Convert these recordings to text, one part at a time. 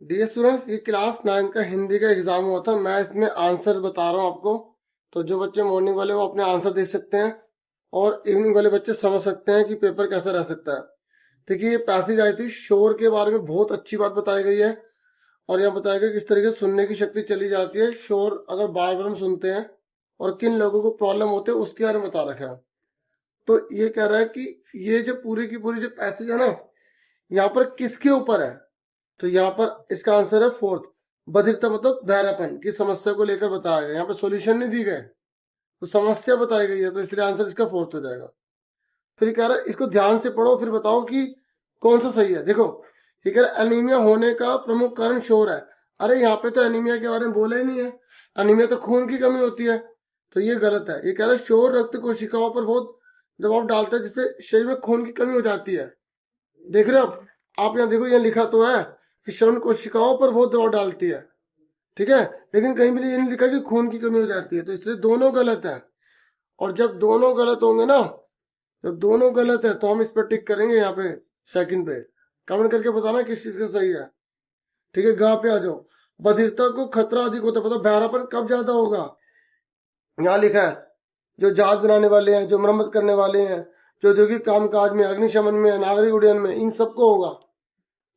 Dear students, ये class 9 का हिंदी का एग्जाम हुआ था। मैं इसमें आंसर बता रहा हूँ आपको। तो जो बच्चे मॉर्निंग वाले वो अपने आंसर देख सकते हैं और इवनिंग वाले बच्चे समझ सकते हैं कि पेपर कैसा रह सकता है। देखिए, ये पैसेज आई थी, शोर के बारे में बहुत अच्छी बात बताई गई है। और यहाँ बताया गया किस तरीके से सुनने की शक्ति चली जाती है शोर अगर बार बार हम सुनते हैं, और किन लोगों को प्रॉब्लम होते हैं उसके बारे में बता रखा है। तो ये कह रहा है कि ये जो पूरी की पूरी जो पैसेज है ना, यहाँ पर किसके ऊपर है। तो यहाँ पर इसका आंसर है फोर्थ। बधिरता मतलब बहरापन की समस्या को लेकर बताया गया। यहाँ पे सॉल्यूशन नहीं दी गए, तो समस्या बताई गई है, तो इसलिए आंसर इसका फोर्थ हो जाएगा। फिर कह रहा है इसको ध्यान से पढ़ो, फिर बताओ कि कौन सा सही है। देखो, ये कह रहा है एनीमिया होने का प्रमुख कारण शोर है। अरे यहाँ पे तो एनीमिया के बारे में बोला ही नहीं है। एनीमिया तो खून की कमी होती है, तो ये गलत है। ये कह रहा है शोर रक्त कोशिकाओं पर बहुत दबाव डालता है, जिससे शरीर में खून की कमी हो जाती है। देख रहे हो आप यहाँ देखो, ये लिखा तो है कि श्रवण कोशिकाओं पर बहुत दबाव डालती है, ठीक है, लेकिन कहीं भी ये नहीं लिखा कि खून की कमी हो जाती है। तो इसलिए दोनों गलत है। और जब दोनों गलत होंगे ना, जब दोनों गलत है तो हम इस पर टिक करेंगे। यहाँ पे सेकंड पे कमेंट करके बताना किस चीज का सही है। ठीक है, गा पे आ जाओ। बधिरता को खतरा अधिक होता है, मतलब बहरापन कब ज्यादा होगा। यहाँ लिखा है जो जहाज बनाने वाले हैं, जो मरम्मत करने वाले हैं, जो औद्योगिक कामकाज में, अग्निशमन में, नागरिक उड्डयन में, इन सबको होगा।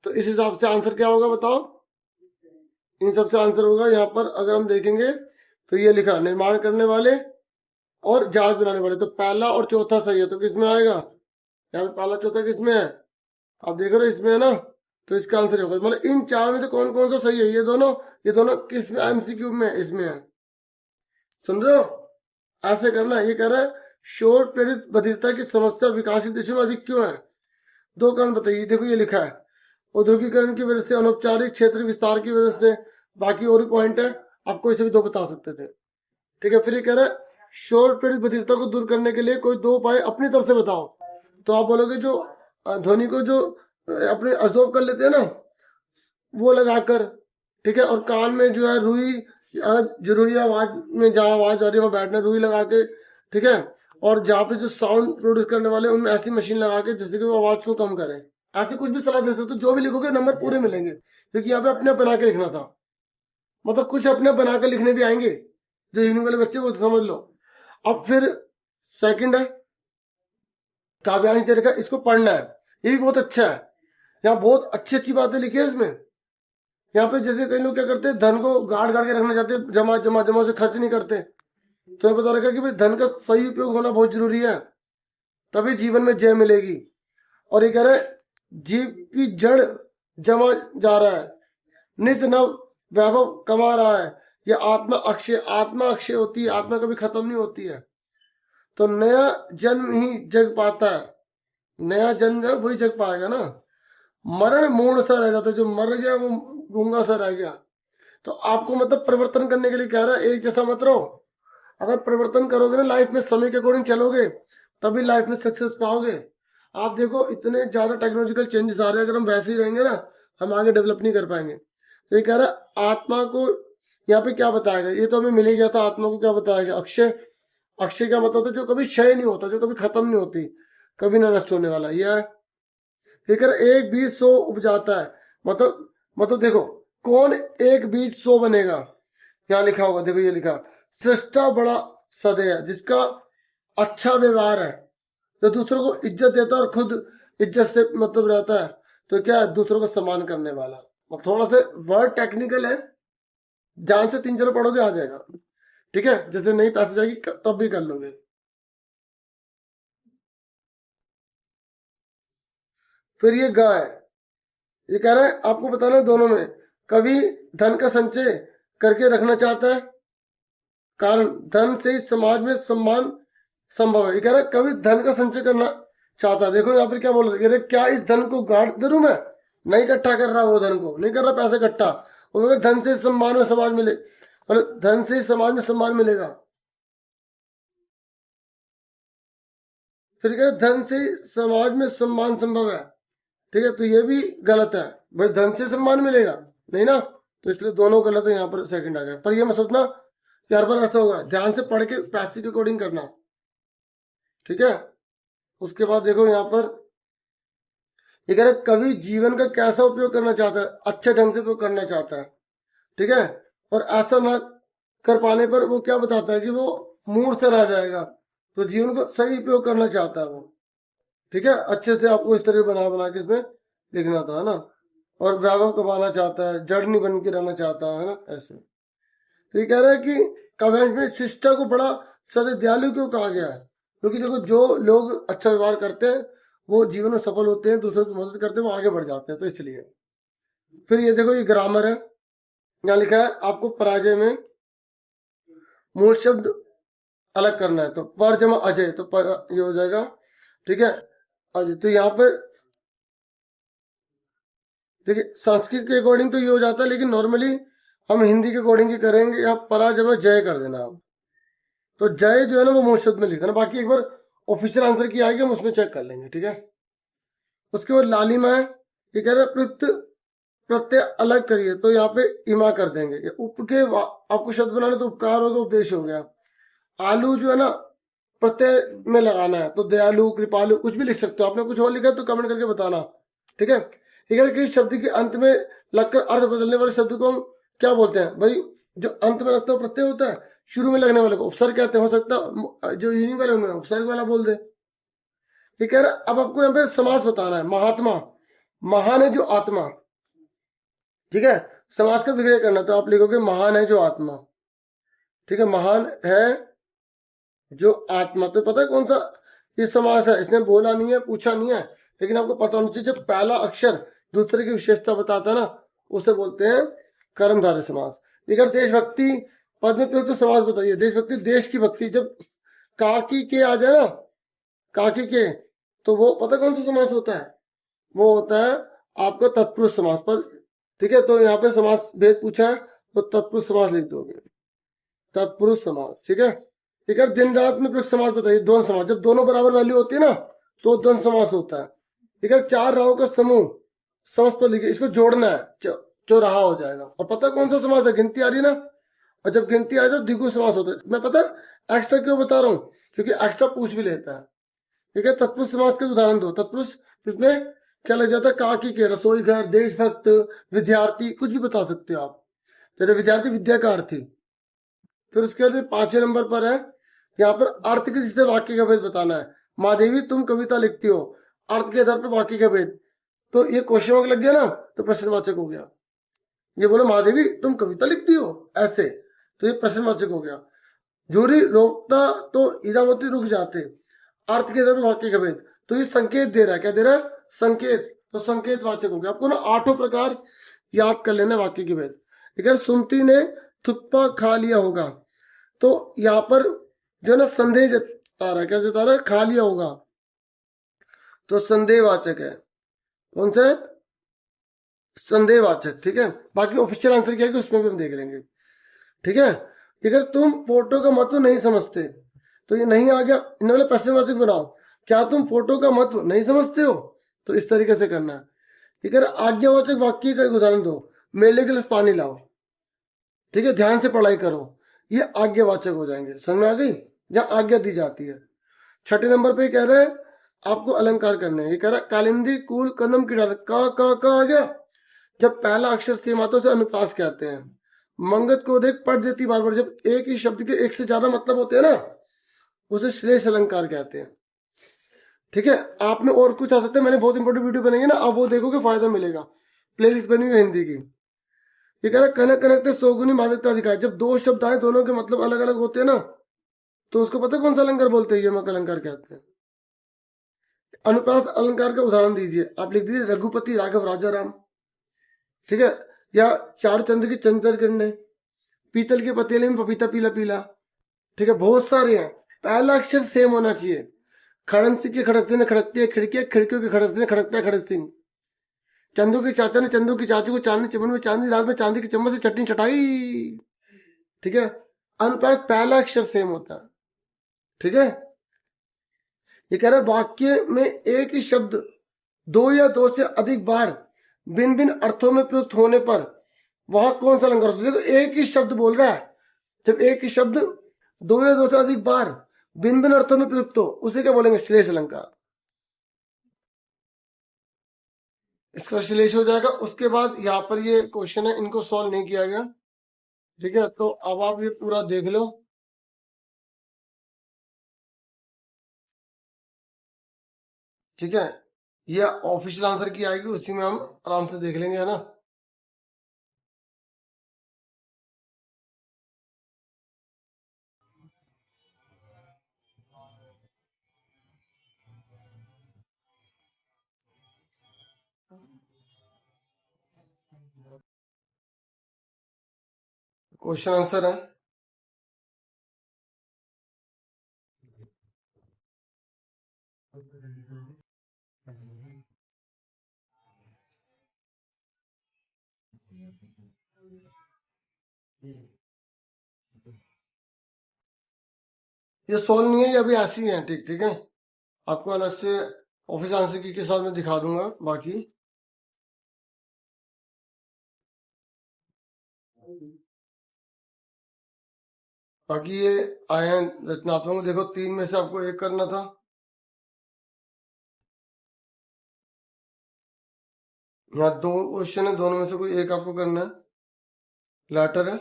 तो इस हिसाब से आंसर क्या होगा बताओ। इन सबसे आंसर होगा यहाँ पर अगर हम देखेंगे तो ये लिखा निर्माण करने वाले और जहाज बनाने वाले। तो पहला और चौथा सही है, तो किसमें आएगा। यहाँ पे पहला चौथा किसमें है, आप देख रहे हो इसमें है ना। तो इसका आंसर होगा, मतलब इन चार में से कौन कौन सा सही है। ये दोनों किस में एमसीक्यू में इसमें है, सुन रहे हो। ऐसे करना। ये कह रहा है शोर प्रेरित बधिरता की समस्या विकासित देशों में अधिक क्यों है। दो कारण बताइए। देखो ये लिखा है औद्योगिकरण की वजह से, अनौपचारिक क्षेत्र विस्तार की वजह से, बाकी और भी पॉइंट है, आपको इसे भी दो बता सकते थे। ठीक है, फिर ये कह रहा है शोर पीड़ित बधिरता को दूर करने के लिए कोई दो उपाय अपनी तरफ से बताओ। तो आप बोलोगे जो ध्वनि को जो अपने अब्जॉर्व कर लेते हैं ना, वो लगाकर, ठीक है, और कान में जो है रुई, जरूरी आवाज में जहाँ आवाज आ रही है वहाँ बैठना, रुई लगा के, ठीक है। और जहाँ पे जो साउंड प्रोड्यूस करने वाले उनमें ऐसी मशीन लगा के जैसे कि वो आवाज को कम करें। ऐसे कुछ भी सलाह दे सकते हो, जो भी लिखोगे नंबर पूरे मिलेंगे, क्योंकि यहाँ पे अपने बना के लिखना था। मतलब कुछ अपने बना के लिखने भी आएंगे, जो इवनिंग वाले बच्चे वो तो समझ लो। अब फिर सेकंड है काव्यांश दे रखा है, इसको पढ़ना है। ये भी बहुत अच्छा है, यहाँ बहुत अच्छी अच्छी बातें लिखी है इसमें। यहाँ पे जैसे कई लोग क्या करते हैं, धन को गाड़ गाड़ के रखना चाहते हैं, जमा जमा जमा से खर्च नहीं करते। तो मैं बता रखा कि भाई धन का सही उपयोग होना बहुत जरूरी है, तभी जीवन में जय मिलेगी। और ये कह रहे हैं जीव की जड़ जमा जा रहा है, नित्य नव वैभव कमा रहा है। ये आत्मा अक्षय होती है, आत्मा कभी खत्म नहीं होती है। तो नया जन्म ही जग पाता है, नया जन्म है वही जग पाएगा ना। मरण मूर्ण सा रह जाता है, जो मर गया वो गूंगा सा रह गया। तो आपको मतलब परिवर्तन करने के लिए कह रहा है एक जैसा मत रहो। अगर परिवर्तन करोगे ना, लाइफ में समय के अकॉर्डिंग चलोगे, तभी लाइफ में सक्सेस पाओगे। आप देखो इतने ज्यादा टेक्नोलॉजिकल चेंजेस आ रहे हैं, अगर हम वैसे ही रहेंगे ना, हम आगे डेवलप नहीं कर पाएंगे। तो ये कह रहा है आत्मा को यहाँ पे क्या बताया गया, ये तो हमें मिल ही गया था। आत्मा को क्या बताया गया, अक्षय। अक्षय क्या मतलब होता है, जो कभी क्षय नहीं होता, जो कभी खत्म नहीं होती, कभी ना नष्ट होने वाला। यह है। फिर एक बीज 100 उपजाता है, मतलब देखो कौन एक बीज 100 बनेगा। यहाँ लिखा होगा, देखो ये लिखा सृष्टा बड़ा सदैव जिसका अच्छा व्यवहार है, जो दूसरों को इज्जत देता है और खुद इज्जत से मतलब रहता है। तो क्या है, दूसरों को सम्मान करने वाला। और थोड़ा सा वर्ड टेक्निकल है, ध्यान से 3 4 पढ़ोगे आ जाएगा। ठीक है, जैसे नहीं पैसे जाएगी तब भी कर लोगे। फिर ये गाय, ये कह रहा है आपको बताना है दोनों में कभी धन का संचय करके रखना चाहता है, कारण धन से ही समाज में सम्मान संभव है। ये कह रहा है कभी धन का संचय करना चाहता है। देखो यहाँ पर क्या बोल रहा है, क्या इस धन को गांठ दे दूं मैं। नहीं इकट्ठा कर रहा, वो धन को नहीं कर रहा पैसे इकट्ठा। वो अगर धन से सम्मान में समाज मिले, मतलब धन से समाज में सम्मान मिलेगा। फिर क्या धन से समाज में सम्मान संभव है, ठीक है, तो ये भी गलत है। भाई धन से सम्मान मिलेगा नहीं ना, तो इसलिए दोनों गलत है। यहाँ पर सेकंड आ गया। पर ये मत सोचना कि हर बार ऐसा होगा, ध्यान से पढ़ के पैसे के अकॉर्डिंग करना। ठीक है, उसके बाद देखो यहाँ पर ये कह रहे कवि जीवन का कैसा उपयोग करना चाहता है, अच्छे ढंग से उपयोग करना चाहता है, ठीक है। और ऐसा ना कर पाने पर वो क्या बताता है कि वो मूड से रह जाएगा, तो जीवन को सही उपयोग करना चाहता है वो, ठीक है। अच्छे से आपको इस तरह बना बना के इसमें लिखना था, है ना। और वैभव कमाना चाहता है, जड़ नहीं बन के रहना चाहता है ना, ऐसे। तो ये कह रहा है कि काव्यांश में शिष्टा को बड़ा सदैव दयालु क्यों कहा गया है, क्योंकि देखो जो लोग अच्छा व्यवहार करते हैं वो जीवन में सफल होते हैं, दूसरों की मदद करते हैं, वो आगे बढ़ जाते हैं, तो इसलिए। फिर ये देखो ये ग्रामर है, यहाँ लिखा है आपको पराजय में मूल शब्द अलग करना है, तो पर जमा अजय, तो पर ये हो जाएगा, ठीक है, अजय। तो यहाँ पे देखिए संस्कृत के अकॉर्डिंग तो ये हो जाता है, लेकिन नॉर्मली हम हिंदी के अकॉर्डिंग ही करेंगे, यहाँ परा जमा जय कर देना आप। तो जय जो है ना वो मूल शब्द में लिख देना, बाकी एक बार ऑफिशियल आंसर की आएगी हम उसमें चेक कर लेंगे, ठीक है। उसके बाद लालिमा है, ये कह रहे हैं प्रत्यय अलग करिए, तो यहाँ पे इमा कर देंगे। ये उप के आपको शब्द बनाना तो उपकार होगा, उपदेश हो गया। आलू जो है ना प्रत्यय में लगाना है, तो दयालु कृपालु कुछ भी लिख सकते हो, आपने कुछ और लिखा है तो कमेंट करके बताना, ठीक है। ठीक है, किस शब्द के अंत में लगकर अर्थ बदलने वाले शब्द को हम क्या बोलते हैं भाई, जो अंत में लगता है प्रत्यय होता है, शुरू में लगने वाले को उपसर्ग कहते हैं, हो सकता है जो यूनिंग वाले उनमें उपसर्ग वाला बोल दे। ये कह रहा अब आपको यहाँ पे समास बताना है, महात्मा महान है जो आत्मा, ठीक है। समास का विग्रह करना, तो आप लिखोगे महान है जो आत्मा, ठीक है, महान है जो आत्मा। तो पता है कौन सा ये समास है, इसने बोला नहीं है, पूछा नहीं है, लेकिन आपको पता होना चाहिए, जब पहला अक्षर दूसरे की विशेषता बताता है ना, उसे बोलते हैं कर्मधारय समास। लेकिन देशभक्ति पद में प्रयुक्त समास बताइए, देशभक्ति देश की भक्ति, जब काकी के आ जाए ना, काकी के, तो वो पता कौन सा समास होता है, वो होता है आपका तत्पुरुष समास पर, ठीक है। तो यहाँ पे समास भेद पूछा है, तो तत्पुरुष समास लिख दोगे, तत्पुरुष समास, ठीक है। ठीक है, दिन रात में प्रयुक्त समास बताइए, द्वंद्व समास, जब दोनों बराबर वैल्यू होती है ना तो द्वंद्व समास होता है, ठीक है। चार राहों का समूह समास पर लिखे, इसको जोड़ना है, चौराहा हो जाएगा। और पता कौन सा समास है, गिनती आ रही है ना, और जब गिनती आ जाए तो द्विगु समास होता है। मैं पता एक्स्ट्रा क्यों बता रहा हूँ, क्योंकि एक्स्ट्रा पूछ भी लेता है, ठीक है। तत्पुरुष समास के उदाहरण दो, तत्पुरुष इसमें क्या लग जाता है, काकी के, रसोई घर, देशभक्त, विद्यार्थी, कुछ भी बता सकते हो आप, जैसे विद्यार्थी विद्या का अर्थी। फिर उसके बाद 5वें नंबर पर है, यहाँ पर अर्थ के जिससे वाक्य का भेद बताना है। महादेवी तुम कविता लिखती हो, अर्थ के आधार पर वाक्य का भेद, तो ये क्वेश्चन मार्क लग गया ना, तो प्रश्नवाचक हो गया। ये बोलो महादेवी तुम कविता लिखती हो ऐसे, तो ये प्रश्नवाचक हो गया। झूरी रोकता तो हीरामोती रुक जाते, अर्थ के आधार पर वाक्य का भेद, तो ये संकेत दे रहा है, क्या दे रहा है, संकेत, तो संकेत वाचक हो गया। आपको ना 8 प्रकार याद कर लेना वाक्य के भेद। ठीक है, सुमति ने थुप्पा खा लिया होगा, तो यहाँ पर जो है ना संदेह जता रहा है, क्या जता रहा है, खा लिया होगा, तो संदेहवाचक है, कौन सा है, संदेहवाचक, ठीक है। बाकी ऑफिशियल आंसर क्या है उसमें भी हम देख लेंगे, ठीक है। अगर तुम फोटो का महत्व नहीं समझते, तो ये नहीं आ गया, इन्होंने वाले प्रश्नवाचक बनाओ, क्या तुम फोटो का महत्व नहीं समझते हो, तो इस तरीके से करना है। ठीक है, आज्ञावाचक वाक्य का एक उदाहरण दो, मेले के लिए पानी लाओ, ठीक है, ध्यान से पढ़ाई करो, ये आज्ञावाचक हो जाएंगे, समझ में आ गई, जहां आज्ञा दी जाती है। 6 नंबर पे कह रहे हैं आपको अलंकार करने हैं, ये कह रहा है कालिंदी कूल कदम की डाल, का आ गया, जब पहला अक्षर सेम आता है उसे अनुप्रास कहते हैं। मंगत को देख पढ़ देती बार बार, जब एक ही शब्द के एक से ज्यादा मतलब होते हैं ना, उसे श्लेष अलंकार कहते हैं। ठीक है, आप में और कुछ आ सकता है, मैंने बहुत इंपॉर्टेंट वीडियो बनाई है ना, आप वो देखोगे फायदा मिलेगा, प्लेलिस्ट बनी हुई है हिंदी की। ये कह रहा है कनक कनक से सौगुनी मादकता दिखाए, जब दो शब्द आए दोनों के मतलब अलग अलग होते हैं ना, तो उसको पता कौन सा अलंकार बोलते हैं, यमक अलंकार कहते हैं। अनुप्रास अलंकार का उदाहरण दीजिए, आप लिख दीजिए रघुपति राघव राजा राम, ठीक है, या चारुचंद्र की चंचल किरणें, पीतल के पतीले में पपीता पीला पीला, ठीक है, बहुत सारे हैं। पहला अक्षर सेम होना चाहिए, खड़न सिंह के खड़क सिंह ने खड़कती है खिड़कियां, खिड़कियों के खड़क सिंह खड़कता है खड़क सिंह। चंदू के चाचा ने चंदू की चाची को चांदनी चमन में चांदी रात में चांदी की चम्मच से चटनी चटाई, ठीक है। अनुप्रास पहला अक्षर सेम होता है, ठीक है। ये कह रहा है वाक्य में एक ही शब्द दो या दो से अधिक बार भिन्न भिन्न अर्थों में प्रयुक्त होने पर वहां कौन सा अलंकार होता है। देखो एक ही शब्द बोल रहा है, जब एक ही शब्द दो या दो से अधिक बार भिन्न भिन्न अर्थों में प्रयुक्त हो, उसे क्या बोलेंगे, श्लेष अलंकार। इसका विश्लेषण हो जाएगा। उसके बाद यहाँ पर ये क्वेश्चन है, इनको सॉल्व नहीं किया गया, ठीक है। तो अब आप ये पूरा देख लो, ठीक है। ये ऑफिशियल आंसर की आएगी, उसी में हम आराम से देख लेंगे, है ना। क्वेश्चन आंसर है, ये सोल्व नहीं है, ये अभी ऐसी है, ठीक ठीक है। आपको अलग से ऑफिस आंसर की के साथ मैं दिखा दूंगा बाकी। बाकी ये आए हैं रचनात्मक में, देखो 3 में से आपको 1 करना था। यहाँ 2 क्वेश्चन है, दोनों में से कोई एक आपको करना है, लैटर है,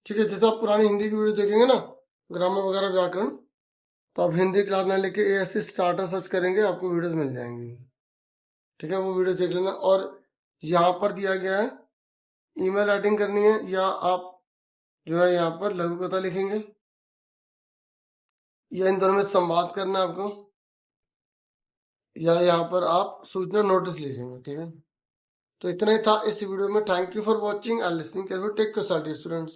ठीक है। जैसे आप पुरानी हिंदी की वीडियो देखेंगे ना, ग्रामर वगैरह व्याकरण, तो आप हिंदी क्लास ना लेके ऐसे स्टार्टर सर्च करेंगे, आपको वीडियोस मिल जाएंगी, ठीक है। वो वीडियो देख लेना। और यहाँ पर दिया गया है ईमेल राइटिंग करनी है, या आप जो है यहाँ पर लघु कथा लिखेंगे, या इन दोनों में संवाद करना है आपको, या यहाँ पर आप सूचना नोटिस लिखेंगे, ठीक है। तो इतना ही था इस वीडियो में। Thank you for watching and listening. Take care students.